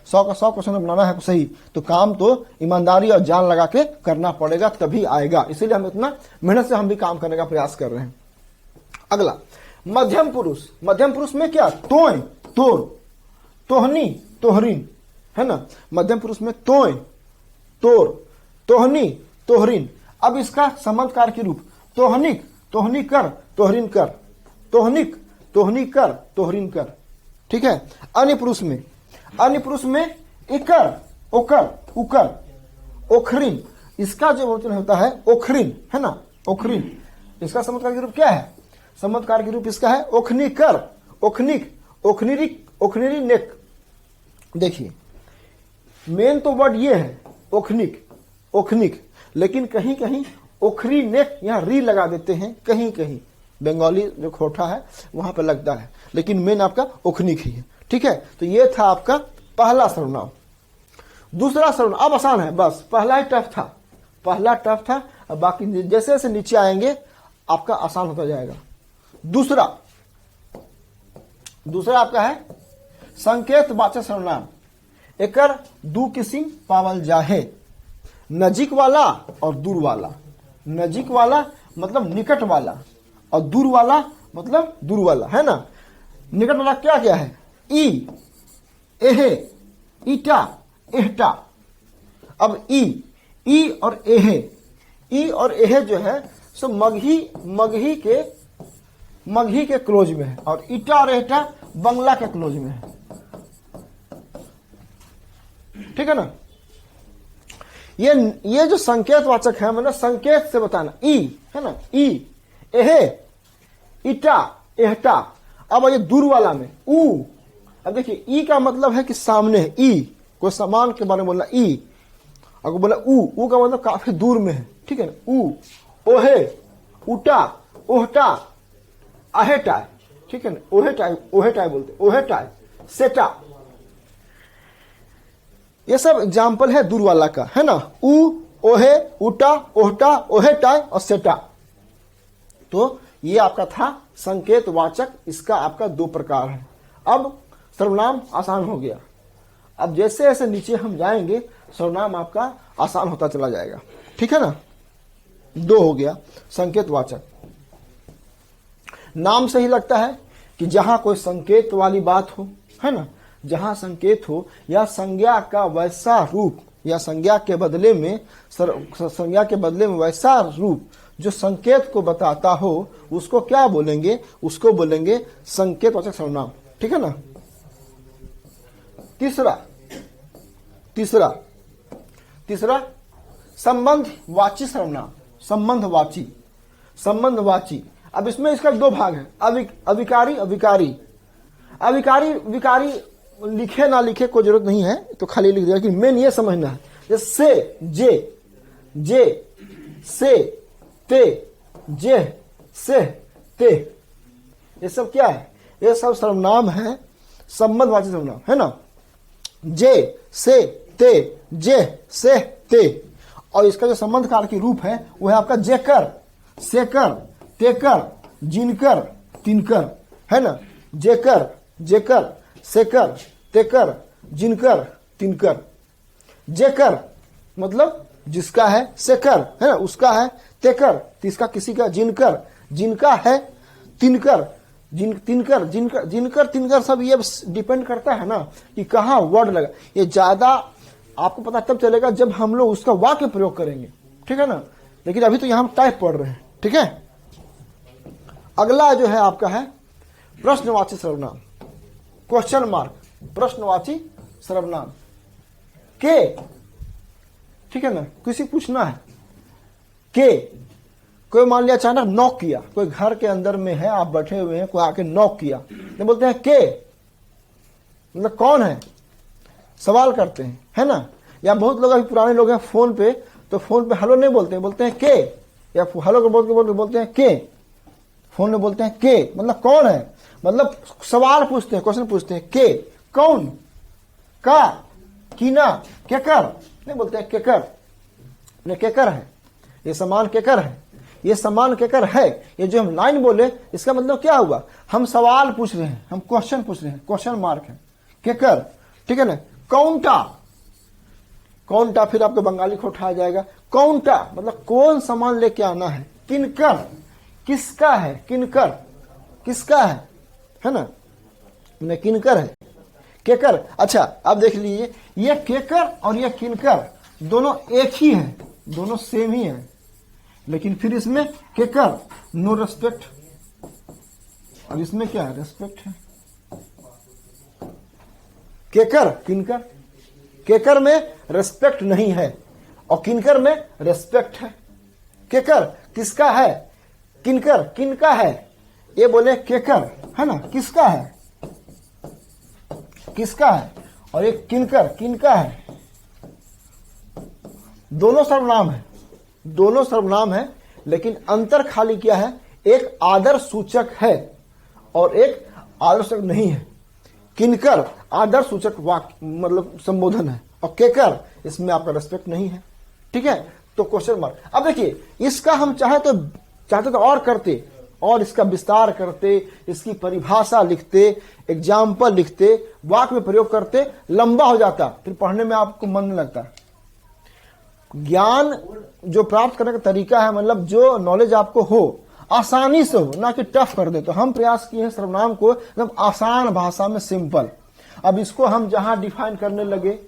Speaker 1: 100 का 100% बनाना है सही, तो काम तो ईमानदारी और जान लगा के करना पड़ेगा, तभी आएगा। इसीलिए हम इतना मेहनत से हम भी काम करने का प्रयास कर रहे हैं। अगला मध्यम पुरुष। मध्यम पुरुष में क्या? तोय, तोर, तोहनी, तोहरीन, है ना। मध्यम पुरुष में तोय, तोर, तोहनी, तोहरीन। अब इसका संबंध कारक रूप तोहनिक, तोहनी कर, तोहरीन कर, तोहनिक, तोहनी कर, तोहरीन कर। ठीक है। अन्य पुरुष में इकर, ओकर, उकर, ओखरीन। इसका जो वचन होता है ओखरीन, है ना, ओखरीन। इसका संबंध कारक रूप क्या है? संबंध कारक रूप इसका है ओखनिकर, ओखनिक, ओखनिरिक, ओखनिरी नेक। देखिए मेन तो वर्ड ये है ओखनिक, ओखनिक, लेकिन कहीं कहीं ओखरी नेक यहां री लगा देते हैं, कहीं कहीं बंगाली जो खोटा है वहां पर लगता है, लेकिन मेन आपका ओखनिक ही है। ठीक है, तो ये था आपका पहला सर्वनाम। दूसरा सर्वनाम अब आसान है, बस पहला ही टफ था, पहला टफ था, अब बाकी जैसे जैसे नीचे आएंगे आपका आसान होता जाएगा। दूसरा आपका है संकेत वाचक सर्वनाम। एकर दू किसिम पावल जाहे, नजीक वाला और दूर वाला। नजीक वाला मतलब निकट वाला और दूर वाला मतलब दूर वाला, है ना। निकट वाला क्या क्या है? ई, एहे, ईटा, एहटा। अब ई और एहे, ई और एहे जो है सो मगही के क्लोज में है, और ईटा और एहटा बंगला के क्लोज में है। ठीक है ना। ये जो संकेत वाचक है, मतलब संकेत से बताना, ई है ना, ई, एहे, ईटा, एहटा। अब ये दूर वाला में ऊ। अब देखिए ई का मतलब है कि सामने है, ई कोई सामान के बारे में बोलना, ई। अगर बोला ऊ का मतलब काफी दूर में है। ठीक है ना। ऊ, ओहे, उटा, ओहटा, आहेटा। ठीक है ना। ओहेटा बोलते, ओहेटा, सेटा। ये सब एग्जाम्पल है दूर वाला का, है ना। ऊ, ओहे, उटा, ओहटा, ओहेटा और सेटा। तो ये आपका था संकेत वाचक, इसका आपका दो प्रकार है। अब सर्वनाम आसान हो गया। अब जैसे जैसे नीचे हम जाएंगे सर्वनाम आपका आसान होता चला जाएगा। ठीक है ना। दो हो गया संकेत वाचक। नाम से ही लगता है कि जहां कोई संकेत वाली बात हो, है ना, जहां संकेत हो या संज्ञा का वैसा रूप, या संज्ञा के बदले में वैसा रूप जो संकेत को बताता हो, उसको क्या बोलेंगे? उसको बोलेंगे संकेत वाचक सर्वनाम। ठीक है ना। तीसरा संबंधवाची सर्वनाम। संबंधवाची। अब इसमें इसका दो भाग है, अविकारी, अविकारी। विकारी लिखे ना लिखे कोई जरूरत नहीं है, तो खाली लिख दिया, लेकिन मेन ये समझना है। जैसे जे, से, ते, जे, से, ते, ये सब क्या है? ये सब सर्वनाम है, संबंधवाची सर्वनाम, है ना। जे, से, ते, जे, से, ते। और इसका जो संबंध कारक की रूप है वो है आपका जेकर, सेकर, तेकर, जिनकर, तिनकर, है ना। जेकर, सेकर, तेकर, जिनकर, तिनकर। जेकर मतलब जिसका है, सेकर है ना उसका है, तेकर इसका किसी का, जिनका है, तिनकर, तिनकर सब ये डिपेंड करता है ना कि कहाँ वर्ड लगा। ये ज्यादा आपको पता तब चलेगा जब हम लोग उसका वाक्य प्रयोग करेंगे। ठीक है ना। लेकिन अभी तो यहां टाइप पढ़ रहे हैं। ठीक है। अगला जो है आपका है प्रश्नवाची सर्वनाम, क्वेश्चन मार्क, प्रश्नवाची सर्वनाम के। ठीक है ना। किसी पूछना है के, कोई मान लिया अचानक नॉक किया, कोई घर के अंदर में है, आप बैठे हुए हैं, कोई आके नॉक किया, तो बोलते हैं के, मतलब कौन है, सवाल करते हैं, है ना। या बहुत लोग अभी पुराने लोग हैं फोन पे, तो फोन पे हेलो नहीं बोलते, बोलते हैं के, या हेलो को बोलते हैं के, फोन में बोलते हैं के, मतलब कौन है, मतलब सवाल पूछते हैं, क्वेश्चन पूछते हैं। के कौन, का, कीना, केकर नहीं बोलते हैं, केकर, केकर है, ये समान केकर है, ये समान केकर है। ये जो हम लाइन बोले इसका मतलब क्या हुआ? हम सवाल पूछ रहे हैं, हम क्वेश्चन पूछ रहे हैं, क्वेश्चन मार्क है, केकर। ठीक है ना। कौनटा फिर आपको बंगाली को उठाया जाएगा। कौनटा मतलब कौन सामान लेके आना है। किनकर, किसका है, किनकर किसका है ना, किनकर है, केकर। अच्छा अब देख लीजिए, ये केकर और ये किनकर दोनों एक ही है, दोनों सेम ही है, लेकिन फिर इसमें केकर नो रेस्पेक्ट, और इसमें क्या है, रेस्पेक्ट है। केकर, किनकर, केकर में रेस्पेक्ट नहीं है और किनकर में रेस्पेक्ट है। केकर किसका है, किनकर किनका है, ये बोले केकर, है ना, किसका है, किसका है, और एक किनकर, किनका है। दोनों सर्वनाम है, दोनों सर्वनाम है, लेकिन अंतर खाली क्या है, एक आदर सूचक है और एक आदर सूचक नहीं है। किनकर आदर सूचक वाक्य मतलब संबोधन है, और केकर इसमें आपका रेस्पेक्ट नहीं है। ठीक है, तो क्वेश्चन मार्क। अब देखिए, इसका हम चाहते तो और करते, और इसका विस्तार करते, इसकी परिभाषा लिखते, एग्जाम्पल लिखते, वाक्य में प्रयोग करते, लंबा हो जाता, फिर पढ़ने में आपको मन नहीं लगता। ज्ञान जो प्राप्त करने का तरीका है, मतलब जो नॉलेज आपको हो, आसानी से हो, ना कि टफ कर दे। तो हम प्रयास किए हैं सर्वनाम को एकदम आसान भाषा में, सिंपल। अब इसको हम जहां डिफाइन करने लगे,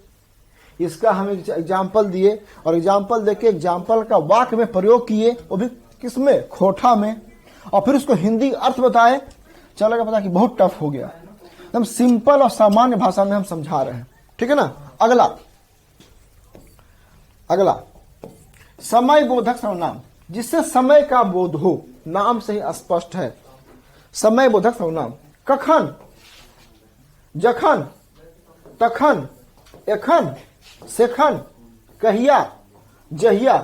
Speaker 1: इसका हम एग्जाम्पल दिए, और एग्जाम्पल देके एग्जाम्पल का वाक्य में प्रयोग किए, वो भी किसमें, खोटा में, और फिर उसको हिंदी अर्थ बताए, चलेगा पता कि बहुत टफ हो गया। एकदम सिंपल और सामान्य भाषा में हम समझा रहे हैं। ठीक है ना। अगला समय बोधक सर्वनाम, जिससे समय का बोध हो, नाम से ही स्पष्ट है। समय बोधक सर्वनाम, कखन, जखन, तखन, एखन, सेखन, कहिया, जहिया।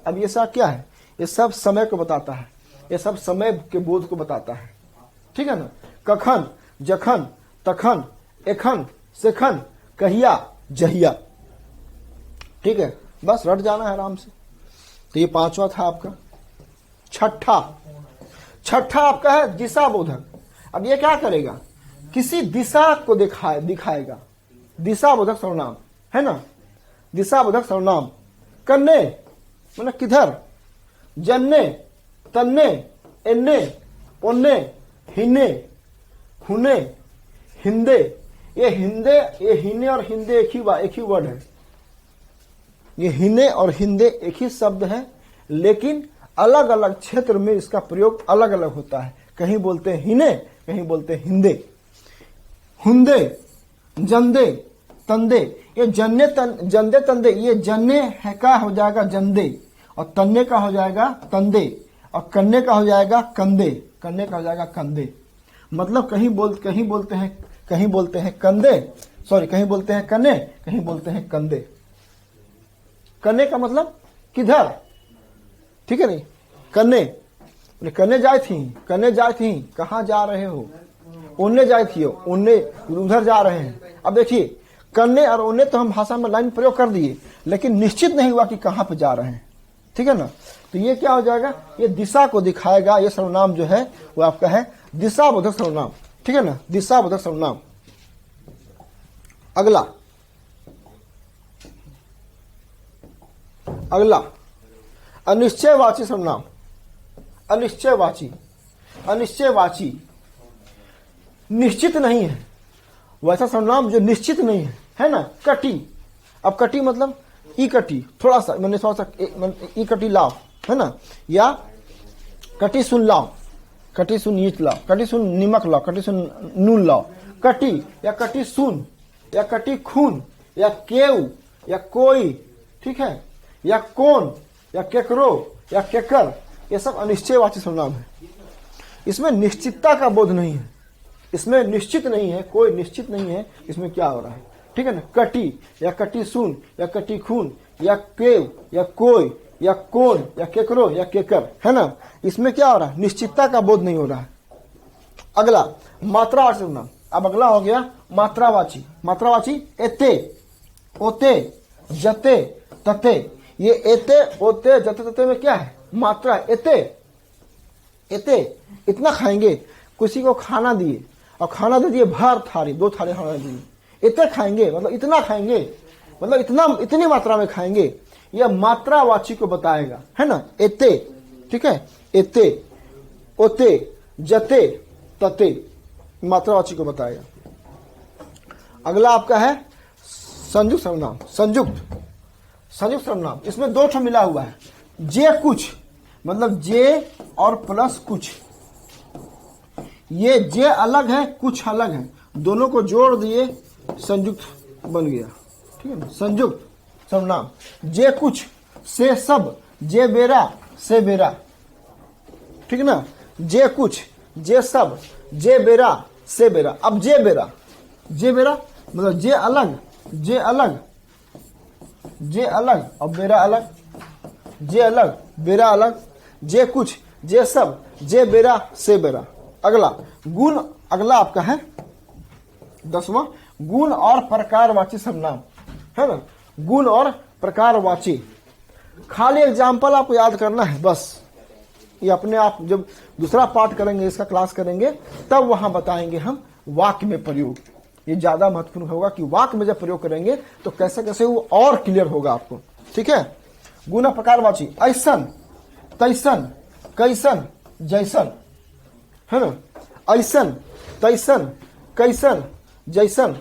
Speaker 1: अब ये सब क्या है, ये सब समय को बताता है, ये सब समय के बोध को बताता है। ठीक है ना। कखन, जखन, तखन, एखन, सेखन, कहिया, जहिया। ठीक है, बस रट जाना है आराम से। तो ये पांचवा था आपका। छठा आपका है दिशा बोधक। अब ये क्या करेगा, किसी दिशा को दिखाएगा। दिशा बोधक सर्वनाम है ना। दिशा बोधक सर्वनाम, कन्ने मतलब किधर, जन्ने, तन्ने, एन्ने, ओन्ने, हिन्ने, हुने, हिंदे। ये हिन्ने और हिंदे एक ही वर्ड है। ये हिन्ने और हिंदे एक ही शब्द है, लेकिन अलग अलग क्षेत्र में इसका प्रयोग अलग अलग होता है। कहीं बोलते हैं हिने, कहीं बोलते हैं हिंदे। हुंदे, जंदे, तंदे। ये जंदे तंदे, ये जन्ने है का हो जाएगा जंदे, और तन्ने का हो जाएगा तंदे, और कन्ने का हो जाएगा कंदे, कन्ने का हो जाएगा कंदे। मतलब कहीं बोलते हैं कंदे, सॉरी, कहीं बोलते हैं कन्ने, कहीं बोलते हैं कंदे। कन्ने का मतलब किधर, ठीक है नहीं। कन्ने जाए थी, कहाँ जा रहे हो, उन्ने जाए थी, उन्ने उधर जा रहे हैं। अब देखिए, कन्ने और उन्ने तो हम भाषा में लाइन प्रयोग कर दिए, लेकिन निश्चित नहीं हुआ कि कहाँ पे जा रहे हैं। ठीक है ना। तो ये क्या हो जाएगा, ये दिशा को दिखाएगा। ये सर्वनाम जो है वो आपका है दिशाबोधक सर्वनाम। ठीक है ना, दिशाबोधक सर्वनाम। अगला अनिश्चयवाची सर्वनाम। अनिश्चयवाची निश्चित नहीं है, वैसा सर्वनाम जो निश्चित नहीं है ना। कटी, अब कटी मतलब ई कटी, थोड़ा सा ई कटी लाओ, है ना, या कटी सुन लाओ, कटी सुन ईच लाओ, कटी सुन निमक लाओ, कटी सुन नून लाओ। कटी या कटी सुन, या कटी खून, या केव, या कोई, ठीक है, या कौन, या केकरो, या केकर। ये सब अनिश्चयवाची सर्वनाम है। इसमें निश्चितता का बोध नहीं है, इसमें निश्चित नहीं है, कोई निश्चित नहीं है इसमें क्या हो रहा है। ठीक है ना। कटी या कटी सुन, या कटी खून, या केव, या कोई, या कौन, या केकरो, या केकर, है ना। इसमें क्या हो रहा है, निश्चितता का बोध नहीं हो रहा है। अगला मात्रावाची सर्वनाम। अब अगला हो गया मात्रावाची। मात्रावाची एते, ओते, जते, तते। ये एते, ओते, जते, तते में क्या है, मात्रा। एते, इतना खाएंगे, किसी को खाना दिए और खाना दे दिए भर थाली, 2 थाली खाना दिए, इतने खाएंगे मतलब इतना खाएंगे, मतलब इतनी मात्रा में खाएंगे। यह मात्रावाची को बताएगा, है ना। एते, ठीक है, एते, ओते, जते, तते, मात्रावाची को बताएगा। अगला आपका है संयुक्त सर्वनाम। संयुक्त सर्वनाम, इसमें 2 मिला हुआ है। जे कुछ मतलब जे और प्लस कुछ। ये जे अलग है, कुछ अलग है, दोनों को जोड़ दिए, संयुक्त बन गया। ठीक है ना, संयुक्त सर्वनाम। जे कुछ से सब, जे बेरा से बेरा। ठीक है ना। जे कुछ जे सब, जे बेरा से बेरा। अब जे बेरा, जे बेरा मतलब जे अलग, जे अलग, जे अलग और बेरा अलग, जे अलग बेरा अलग, जे कुछ, जे सब, जे बेरा से बेरा। अगला गुण, अगला आपका है 10वां, गुण और प्रकारवाची सर्वनाम, है ना। गुण और प्रकारवाची, खाली एग्जाम्पल आपको याद करना है बस। ये अपने आप जब दूसरा पार्ट करेंगे, इसका क्लास करेंगे, तब वहां बताएंगे हम वाक्य में प्रयोग। ये ज्यादा महत्वपूर्ण होगा कि वाक्य में जब प्रयोग करेंगे तो कैसे कैसे वो और क्लियर होगा आपको। ठीक है। गुण और प्रकारवाची, ऐसन, तैसन, कैसन, जैसन, है ना। ऐसन, तैसन, कैसन, जैसन।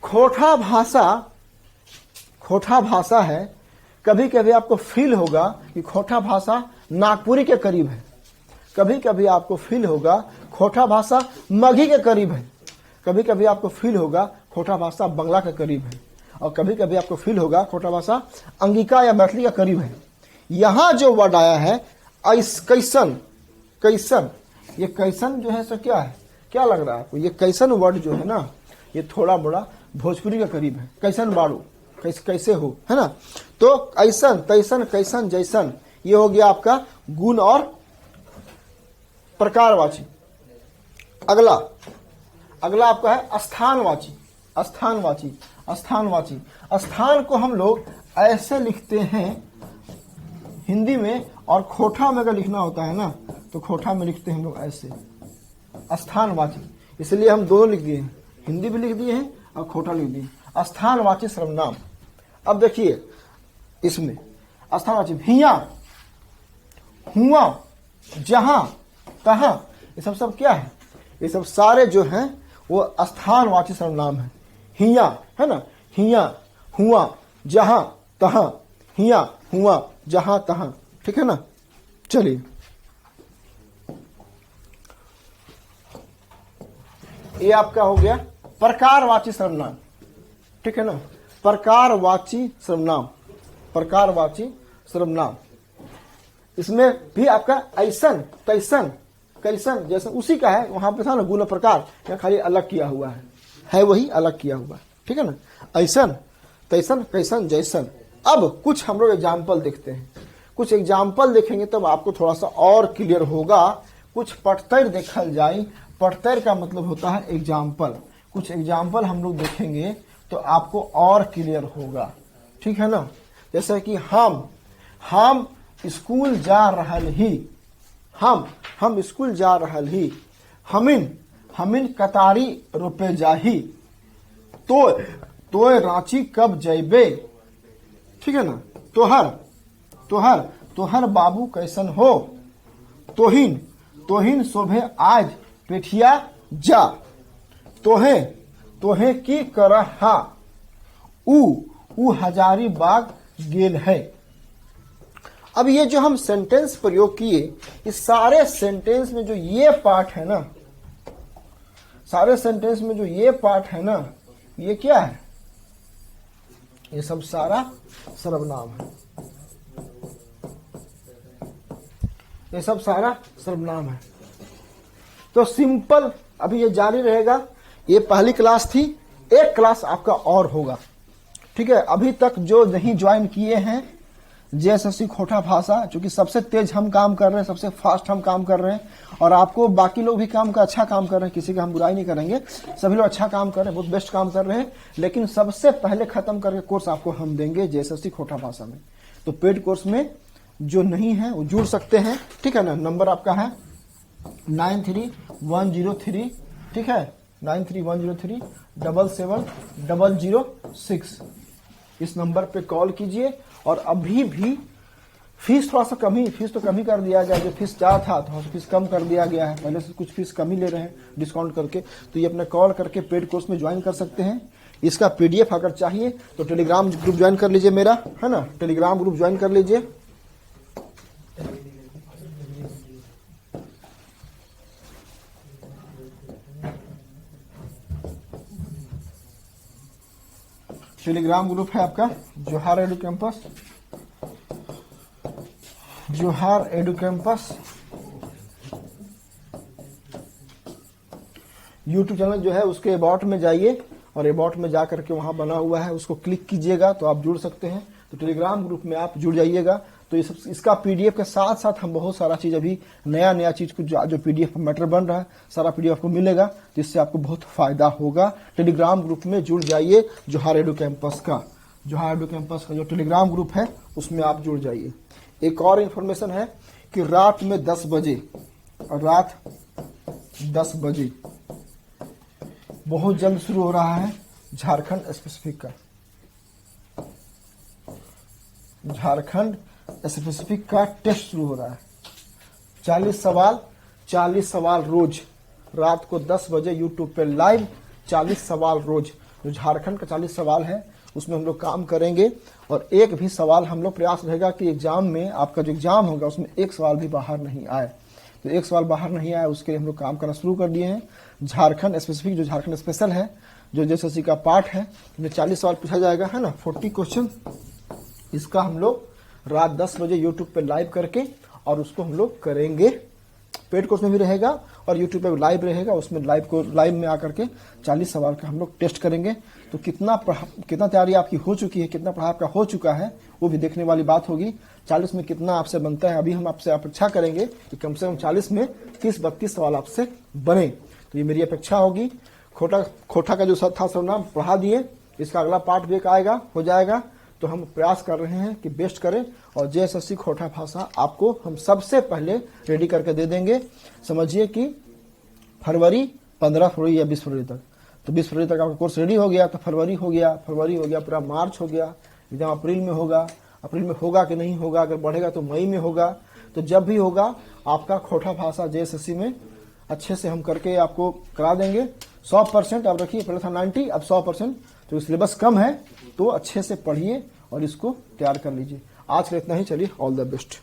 Speaker 1: खोटा भाषा, खोटा भाषा है। कभी कभी आपको फील होगा कि खोटा भाषा नागपुरी के करीब है, कभी कभी आपको फील होगा खोटा भाषा मगही के करीब है, कभी कभी आपको फील होगा खोटा भाषा बंगला के करीब है, और कभी कभी आपको फील होगा खोटा भाषा अंगिका या मैथिली के करीब है। यहां जो वर्ड आया है कैसन, कैसन, ये कैसन जो है सो क्या है, क्या लग रहा है आपको? ये कैसन वर्ड जो है ना, ये थोड़ा बड़ा भोजपुरी के करीब है। कैसन बाड़ू, कैसे हो, है ना। तो ऐसन, तैसन, कैसन, जैसन, ये हो गया आपका गुण और प्रकारवाची। अगला, अगला आपका है स्थानवाची, स्थानवाची, स्थानवाची। स्थान को हम लोग ऐसे लिखते हैं हिंदी में, और खोटा में अगर लिखना होता है ना तो खोटा में लिखते हैं हम लोग ऐसे, स्थानवाची। इसलिए हम दोनों लिख दिए हैं, हिंदी भी लिख दिए हैं और खोटा लिख दिए, स्थानवाची सर्वनाम। अब देखिए इसमें स्थानवाची, भिया, हुआ, जहां, तहां, ये सब क्या है? ये सब सारे जो हैं वो स्थानवाची सर्वनाम है। हिया, है ना, हिया, हुआ, जहां, तहां, हिया, हुआ, जहां, तहां। ठीक है ना। चलिए ये आपका हो गया प्रकारवाची सर्वनाम। ठीक है ना, प्रकारवाची सर्वनाम, प्रकारवाची सर्वनाम। इसमें भी आपका ऐसन, तैसन, कैसन, जैसा उसी का है, वहां पे था ना गुण प्रकार, या खाली अलग किया हुआ है वही अलग किया हुआ है। ठीक है ना, ऐसन, तैसन, कैसन, जैसन। अब कुछ हम लोग एग्जाम्पल देखते हैं, कुछ एग्जाम्पल देखेंगे तब आपको थोड़ा सा और क्लियर होगा। कुछ पटतर देखल जाए, पटतर का मतलब होता है एग्जाम्पल। कुछ एग्जाम्पल हम लोग देखेंगे तो आपको और क्लियर होगा। ठीक है ना। जैसे कि हम स्कूल जा रहल ही, हम स्कूल जा रहल ही। हमिन कतारी रुपए जाही, तो रांची कब जैबे। ठीक है ना। तोहर बाबू कैसन हो। तोहिन शोभे आज पेठिया जा। तोहे की करहा, ऊ हजारी बाग गेल है। अब ये जो हम सेंटेंस प्रयोग किए, इस सारे सेंटेंस में जो ये पार्ट है ना, सारे सेंटेंस में जो ये पार्ट है ना, ये क्या है? ये सब सारा सर्वनाम है, ये सब सारा सर्वनाम है। तो सिंपल अभी ये जारी रहेगा। ये पहली क्लास थी, एक क्लास आपका और होगा। ठीक है। अभी तक जो नहीं ज्वाइन किए हैं जेएसएससी खोटा भाषा, चूंकि सबसे तेज हम काम कर रहे हैं, सबसे फास्ट हम काम कर रहे हैं, और आपको बाकी लोग भी काम का अच्छा काम कर रहे हैं, किसी का हम बुराई नहीं करेंगे, सभी लोग अच्छा काम कर रहे हैं, बहुत बेस्ट काम कर रहे हैं। लेकिन सबसे पहले खत्म करके कोर्स आपको हम देंगे जेएसएससी खोटा भाषा में। तो पेड कोर्स में जो नहीं है वो जुड़ सकते हैं। ठीक है ना। नंबर आपका है 93-103, ठीक है, 93-103-77006। इस नंबर पे कॉल कीजिए। और अभी भी फीस थोड़ा सा कमी, फीस तो कमी कर दिया गया, जो फीस चाह था थोड़ा सा फीस कम कर दिया गया है, पहले से कुछ फीस कमी ले रहे हैं डिस्काउंट करके। तो ये अपना कॉल करके पेड कोर्स में ज्वाइन कर सकते हैं। इसका पीडीएफ अगर चाहिए तो टेलीग्राम ग्रुप ज्वाइन कर लीजिए मेरा, है ना, टेलीग्राम ग्रुप ज्वाइन कर लीजिए। टेलीग्राम ग्रुप है आपका जोहार एडू कैंपस, जोहार एडू कैंपस। यूट्यूब चैनल जो है उसके अबाउट में जाइए और अबाउट में जा करके वहां बना हुआ है, उसको क्लिक कीजिएगा तो आप जुड़ सकते हैं। तो टेलीग्राम ग्रुप में आप जुड़ जाइएगा। तो ये सब इसका पीडीएफ के साथ साथ हम बहुत सारा चीज अभी नया चीज को जो पीडीएफ मैटर बन रहा है सारा पीडीएफ आपको मिलेगा, तो इससे आपको बहुत फायदा होगा। टेलीग्राम ग्रुप में जुड़ जाइए, जोहार एडू कैंपस का जो टेलीग्राम ग्रुप है उसमें आप जुड़ जाइए। एक और इन्फॉर्मेशन है कि रात में 10 बजे बहुत जल्द शुरू हो रहा है झारखंड स्पेसिफिक का टेस्ट शुरू हो रहा है। 40 सवाल रोज, रात को 10 बजे यूट्यूब पे लाइव 40 सवाल रोज। जो झारखंड का 40 सवाल है उसमें हम लोग काम करेंगे और एक भी सवाल हम लोग प्रयास रहेगा कि एग्जाम में आपका जो एग्जाम होगा उसमें एक सवाल भी बाहर नहीं आए। तो एक सवाल बाहर नहीं आया उसके लिए हम लोग काम करना शुरू कर दिए हैं। झारखंड स्पेसिफिक जो झारखंड स्पेशल है, जो जेएसएससी का पार्ट है, इसमें 40 सवाल पूछा जाएगा, है ना, 40 क्वेश्चन। इसका हम लोग रात 10 बजे यूट्यूब पे लाइव करके और उसको हम लोग करेंगे। पेड कोर्स में भी रहेगा और यूट्यूब पे लाइव रहेगा, उसमें लाइव में आकर के 40 सवाल का हम लोग टेस्ट करेंगे। तो कितना तैयारी आपकी हो चुकी है, कितना पढ़ाई आपका हो चुका है, वो भी देखने वाली बात होगी। 40 में कितना आपसे बनता है, अभी हम आपसे अपेक्षा करेंगे कि कम से कम 40 में 30-32 सवाल आपसे बने। तो ये मेरी अपेक्षा होगी। खोटा का जो था सर्वनाम पढ़ा दिए, इसका अगला पार्ट भी एक आएगा, हो जाएगा। तो हम प्रयास कर रहे हैं कि बेस्ट करें और जेएसएससी खोटा भाषा आपको हम सबसे पहले रेडी करके दे देंगे। समझिए कि 15 फरवरी या 20 फरवरी तक, तो 20 फरवरी तक आपका कोर्स रेडी हो गया, तो फरवरी हो गया, पूरा मार्च हो गया, एग्जाम अप्रैल में होगा कि नहीं होगा, अगर बढ़ेगा तो मई में होगा। तो जब भी होगा आपका खोटा भाषा जेएसएससी में अच्छे से हम करके आपको करा देंगे। 100% आप रखिए, पहले था 90, अब 100%। तो सिलेबस कम है तो अच्छे से पढ़िए और इसको तैयार कर लीजिए। आज के लिए इतना ही, चलिए, ऑल द बेस्ट।